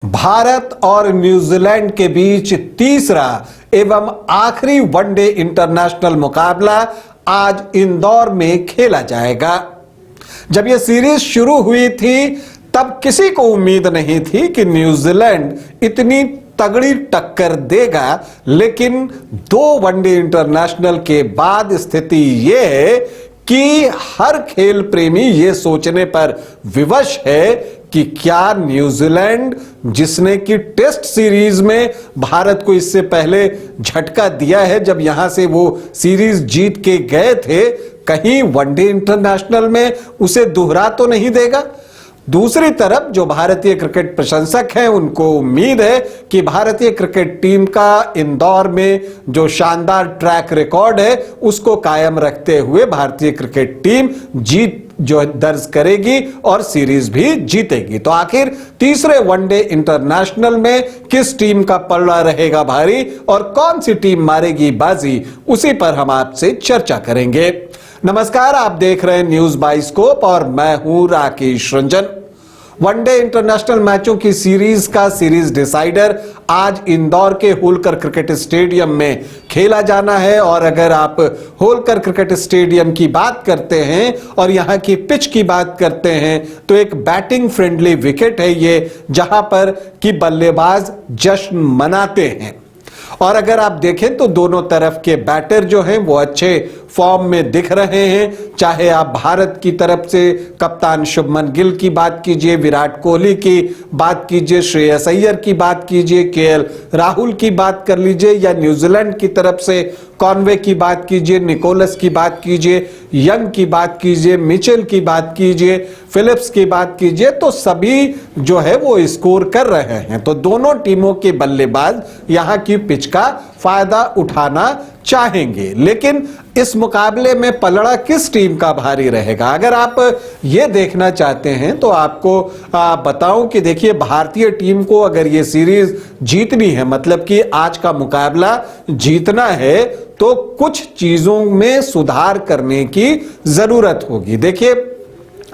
भारत और न्यूजीलैंड के बीच तीसरा एवं आखिरी वनडे इंटरनेशनल मुकाबला आज इंदौर में खेला जाएगा। जब यह सीरीज शुरू हुई थी तब किसी को उम्मीद नहीं थी कि न्यूजीलैंड इतनी तगड़ी टक्कर देगा, लेकिन दो वनडे इंटरनेशनल के बाद स्थिति यह है कि हर खेल प्रेमी ये सोचने पर विवश है कि क्या न्यूजीलैंड, जिसने कि टेस्ट सीरीज में भारत को इससे पहले झटका दिया है जब यहां से वो सीरीज जीत के गए थे, कहीं वनडे इंटरनेशनल में उसे दोहरा तो नहीं देगा। दूसरी तरफ जो भारतीय क्रिकेट प्रशंसक हैं उनको उम्मीद है कि भारतीय क्रिकेट टीम का इंदौर में जो शानदार ट्रैक रिकॉर्ड है उसको कायम रखते हुए भारतीय क्रिकेट टीम जीत जो दर्ज करेगी और सीरीज भी जीतेगी। तो आखिर तीसरे वनडे इंटरनेशनल में किस टीम का पलड़ा रहेगा भारी और कौन सी टीम मारेगी बाजी, उसी पर हम आपसे चर्चा करेंगे। नमस्कार, आप देख रहे हैं न्यूज बाइस्कोप और मैं हूं राकेश रंजन। वनडे इंटरनेशनल मैचों की सीरीज का सीरीज डिसाइडर आज इंदौर के होलकर क्रिकेट स्टेडियम में खेला जाना है। और अगर आप होलकर क्रिकेट स्टेडियम की बात करते हैं और यहां की पिच की बात करते हैं तो एक बैटिंग फ्रेंडली विकेट है ये, जहां पर कि बल्लेबाज जश्न मनाते हैं। और अगर आप देखें तो दोनों तरफ के बैटर जो हैं वो अच्छे फॉर्म में दिख रहे हैं। चाहे आप भारत की तरफ से कप्तान शुभमन गिल की बात कीजिए, विराट कोहली की बात कीजिए, श्रेयस अय्यर की बात कीजिए, केएल राहुल की बात कर लीजिए, या न्यूजीलैंड की तरफ से कॉनवे की बात कीजिए, निकोलस की बात कीजिए, यंग की बात कीजिए, मिचेल की बात कीजिए, फिलिप्स की बात कीजिए, तो सभी जो है वो स्कोर कर रहे हैं। तो दोनों टीमों के बल्लेबाज यहां की पिच का फायदा उठाना चाहेंगे। लेकिन इस मुकाबले में पलड़ा किस टीम का भारी रहेगा, अगर आप ये देखना चाहते हैं तो आपको बताऊं कि देखिए, भारतीय टीम को अगर ये सीरीज जीतनी है, मतलब कि आज का मुकाबला जीतना है, तो कुछ चीजों में सुधार करने की जरूरत होगी। देखिए,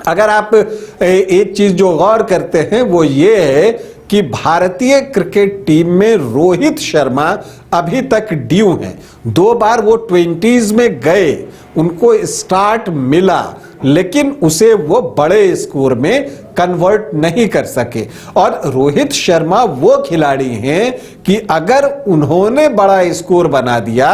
अगर आप एक चीज जो गौर करते हैं वो ये है कि भारतीय क्रिकेट टीम में रोहित शर्मा अभी तक ड्यू हैं। 2 बार वो 20s में गए, उनको स्टार्ट मिला, लेकिन उसे वो बड़े स्कोर में कन्वर्ट नहीं कर सके। और रोहित शर्मा वो खिलाड़ी हैं कि अगर उन्होंने बड़ा स्कोर बना दिया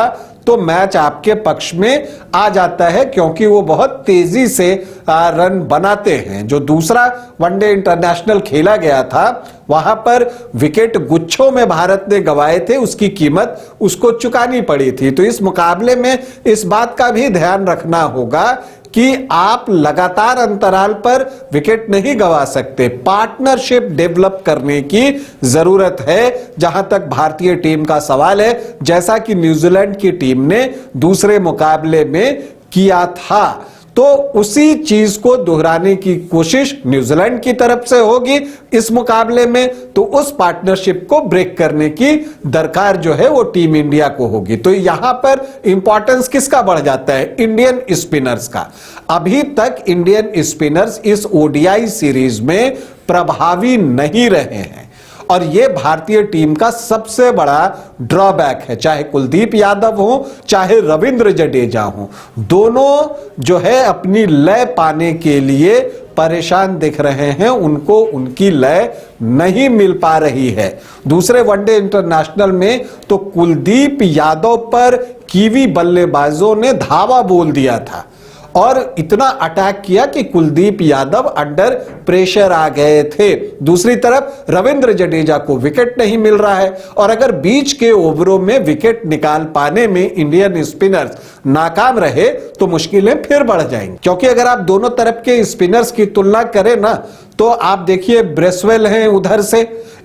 तो मैच आपके पक्ष में आ जाता है, क्योंकि वो बहुत तेजी से रन बनाते हैं। जो दूसरा वनडे इंटरनेशनल खेला गया था वहां पर विकेट गुच्छों में भारत ने गंवाए थे, उसकी कीमत उसको चुकानी पड़ी थी। तो इस मुकाबले में इस बात का भी ध्यान रखना होगा कि आप लगातार अंतराल पर विकेट नहीं गंवा सकते, पार्टनरशिप डेवलप करने की जरूरत है जहां तक भारतीय टीम का सवाल है, जैसा कि न्यूजीलैंड की टीम ने दूसरे मुकाबले में किया था। तो उसी चीज को दोहराने की कोशिश न्यूजीलैंड की तरफ से होगी इस मुकाबले में, तो उस पार्टनरशिप को ब्रेक करने की दरकार जो है वो टीम इंडिया को होगी। तो यहां पर इंपॉर्टेंस किसका बढ़ जाता है? इंडियन स्पिनर्स का। अभी तक इंडियन स्पिनर्स इस ओडीआई सीरीज में प्रभावी नहीं रहे हैं और यह भारतीय टीम का सबसे बड़ा ड्रॉबैक है। चाहे कुलदीप यादव हो, चाहे रविंद्र जडेजा हो, दोनों जो है अपनी लय पाने के लिए परेशान दिख रहे हैं, उनको उनकी लय नहीं मिल पा रही है। दूसरे वनडे इंटरनेशनल में तो कुलदीप यादव पर कीवी बल्लेबाजों ने धावा बोल दिया था और इतना अटैक किया कि कुलदीप यादव अंडर प्रेशर आ गए थे। दूसरी तरफ रविंद्र जडेजा को विकेट नहीं मिल रहा है और अगर बीच के ओवरों में विकेट निकाल पाने में इंडियन स्पिनर्स नाकाम रहे तो मुश्किलें फिर बढ़ जाएंगी। क्योंकि अगर आप दोनों तरफ के स्पिनर्स की तुलना करें ना, तो आप देखिए ब्रेसवेल हैं उधर से,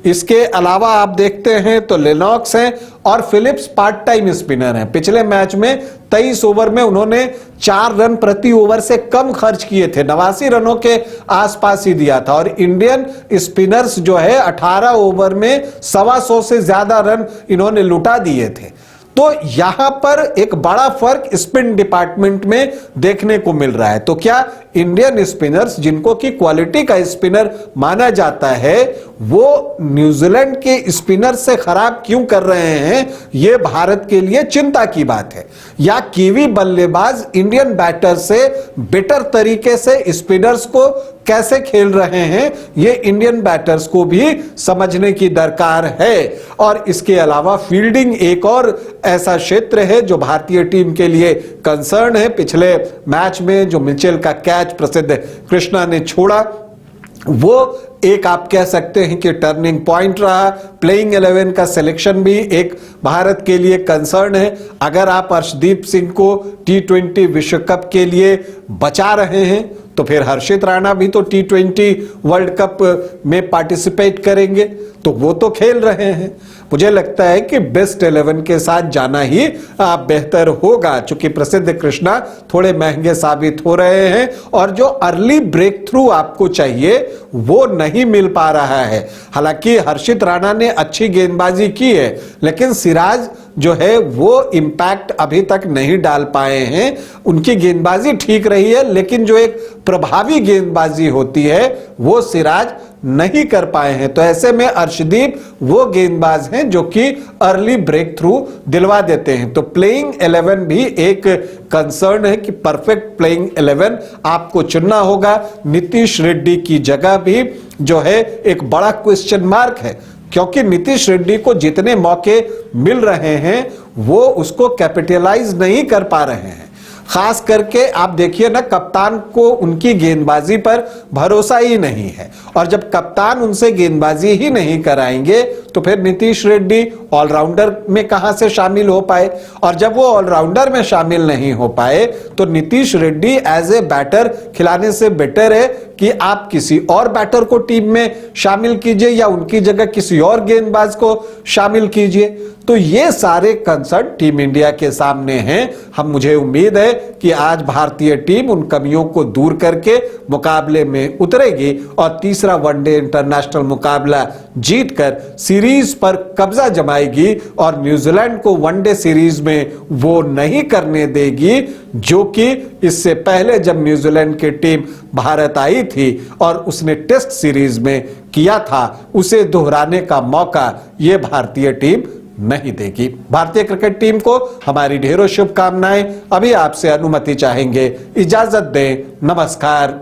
इसके अलावा आप देखते हैं तो लेनॉक्स हैं और फिलिप्स पार्ट टाइम स्पिनर हैं। पिछले मैच में 23 ओवर में उन्होंने 4 रन प्रति ओवर से कम खर्च किए थे, 89 रनों के आसपास ही दिया था। और इंडियन स्पिनर्स जो है 18 ओवर में 125 से ज्यादा रन इन्होंने लुटा दिए थे। तो यहां पर एक बड़ा फर्क स्पिन डिपार्टमेंट में देखने को मिल रहा है। तो क्या इंडियन स्पिनर्स, जिनको की क्वालिटी का स्पिनर माना जाता है, वो न्यूजीलैंड के स्पिनर से खराब क्यों कर रहे हैं, यह भारत के लिए चिंता की बात है। या कीवी बल्लेबाज इंडियन बैटर से बेटर तरीके से स्पिनर्स को कैसे खेल रहे हैं, यह इंडियन बैटर्स को भी समझने की दरकार है। और इसके अलावा फील्डिंग एक और ऐसा क्षेत्र है जो भारतीय टीम के लिए कंसर्न है। पिछले मैच में जो मिचेल का कैच प्रसिद्ध कृष्णा ने छोड़ा, वो एक आप कह सकते हैं कि टर्निंग पॉइंट रहा। प्लेइंग 11 का सिलेक्शन भी एक भारत के लिए कंसर्न है। अगर आप अर्शदीप सिंह को T20 विश्व कप के लिए बचा रहे हैं तो फिर हर्षित राणा भी तो T20 वर्ल्ड कप में पार्टिसिपेट करेंगे, तो वो तो खेल रहे हैं। मुझे लगता है कि बेस्ट 11 के साथ जाना ही बेहतर होगा, चूंकि प्रसिद्ध कृष्णा थोड़े महंगे साबित हो रहे हैं और जो अर्ली ब्रेक थ्रू आपको चाहिए वो नहीं मिल पा रहा है। हालांकि हर्षित राणा ने अच्छी गेंदबाजी की है, लेकिन सिराज जो है वो इंपैक्ट अभी तक नहीं डाल पाए हैं। उनकी गेंदबाजी ठीक रही है, लेकिन जो एक प्रभावी गेंदबाजी होती है वो सिराज नहीं कर पाए हैं। तो ऐसे में अर्शदीप वो गेंदबाज हैं जो कि अर्ली ब्रेक थ्रू दिलवा देते हैं। तो प्लेइंग 11 भी एक कंसर्न है कि परफेक्ट प्लेइंग 11 आपको चुनना होगा। नीतीश रेड्डी की जगह भी जो है एक बड़ा क्वेश्चन मार्क है, क्योंकि नीतीश रेड्डी को जितने मौके मिल रहे हैं वो उसको कैपिटलाइज नहीं कर पा रहे हैं। खास करके आप देखिए ना, कप्तान को उनकी गेंदबाजी पर भरोसा ही नहीं है, और जब कप्तान उनसे गेंदबाजी ही नहीं कराएंगे तो फिर नीतीश रेड्डी ऑलराउंडर में कहां से शामिल हो पाए, और जब वो ऑलराउंडर में शामिल नहीं हो पाए तो Nitish Reddy as a batter खिलाने से बेटर है कि आप किसी और बैटर को टीम में शामिल कीजिए या उनकी जगह किसी और गेंदबाज को शामिल कीजिए। तो ये सारे कंसर्न टीम इंडिया के सामने हैं। मुझे उम्मीद है कि आज भारतीय टीम उन कमियों को दूर करके मुकाबले में उतरेगी और तीसरा वनडे इंटरनेशनल मुकाबला जीतकर सीरीज पर कब्जा जमाएगी और न्यूजीलैंड को वनडे सीरीज में वो नहीं करने देगी जो कि इससे पहले जब न्यूजीलैंड की टीम भारत आई थी और उसने टेस्ट सीरीज में किया था, उसे दोहराने का मौका ये भारतीय टीम नहीं देगी। भारतीय क्रिकेट टीम को हमारी ढेरों शुभकामनाएं। अभी आपसे अनुमति चाहेंगे, इजाजत दें, नमस्कार।